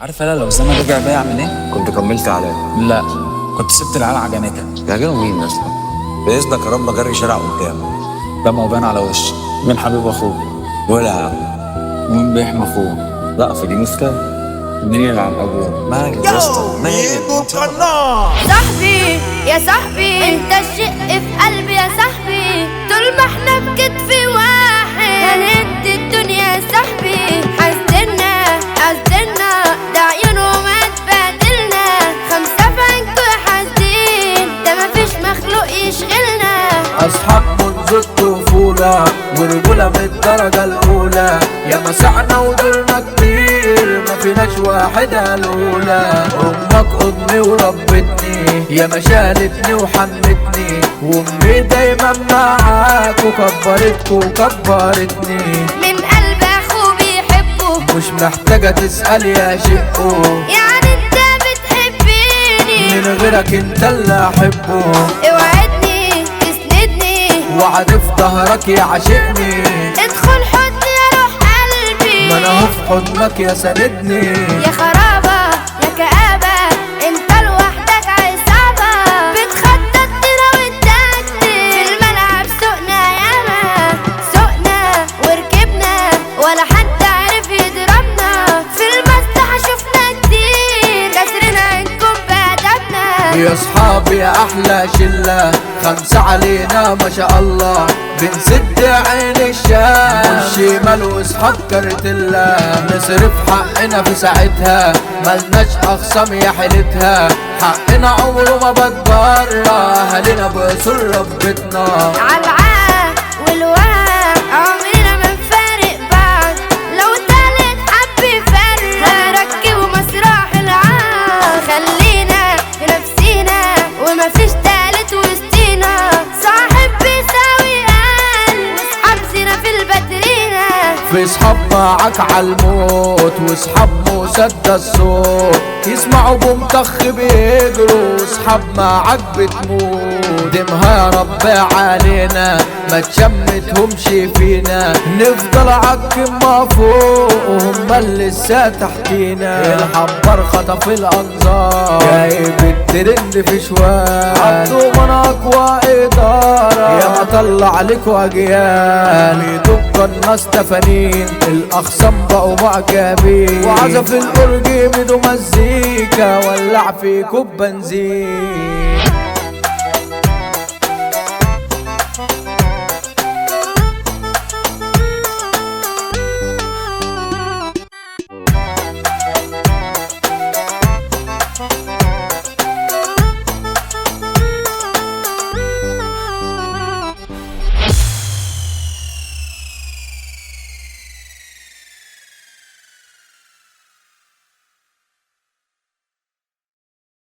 عارف انا لو الزمن رجع بيا اعمل ايه؟ كنت كملت عليه. لا، كنت سبت العيال عجنتها. يعجنوا مين يا اسطى؟ باذنك يا رب جري شارع قدام. ده ما هو باين على وشي. مين حبيب اخوه؟ ولا يا عم. ومين بيحمي اخوه؟ لا في دي مشكله. مين يلعب ابوه؟ ماجد يا اسطى ماجد. صاحبي يا صاحبي انت الشق في قلبي يا صاحبي، طول ما احنا بكتف واحد هنهد الدنيا يا صاحبي. حاسدنا ده عيونهم هتبهدلنا، خمسة في عينكوا حاسدين ده مفيش مخلوق يشغلنا. أصحاب منذ الطفولة ورجولة من الدرجة الأولى، يا مسعنا ودورنا كتير ما فيناش واحد الأولى. أمك أمي وربتني يا ما شالتني وحمتني، وأمي دايما معاك وكبرتكوا وكبرتني. من قلب أخوه بيحبه مش محتاجة تسأل يا شقه، يعني انت بتحبيني من غيرك انت اللي أحبه. اوعدني تسندني وعد في ظهرك يعشقني، ادخل حضني يا روح قلبي، ما أنا في حضنك يا سندني. يا خرابة يا كآبة انت لوحدك عصابة، بتخطط لنا وتكتب في الملعب سوقنا ياما، سوقنا وركبنا ولا حد عارف يضربنا، في المسرح شفنا كتير كسرنا عنكم بأدبنا. يا صحابي يا احلى شله، خمسة علينا ما شاء الله، بنسد عين الشام والشمال واصحاب كارتيلا، نصرف حقنا في ساعتها ملناش اخصام يا حيلتها، حقنا عمره ما بتبرى، اهالينا بأصول ربتنا. عالعاق والوعاء عمرنا ما نفارق بعض، لو تالت حب يفرق هنركبه مسرح العار. خلينا في نفسينا ومفيش تالت وسطينا، صاحب بيساوي قلب واصحاب زينة في الباترينا. في صحاب معاك عالموت وصحاب مسدس صوت، يسمعوا بمطخ بيجروا، صحاب معاك بتموت. دمها يا رب علينا ما تشمتهمش فينا، نفضل عالكمة فوق وهم اللي لسه تحتينا. الحبار خطف الانظار جايب الترند في شوال، عبدو من اقوى اداره يا ما طلع عليكوا اجيال، يدق الناس تفانين الاخصام بقوا معجبين، وعزف الاورج ميدو مزيكا ولع فيكوا بنزين.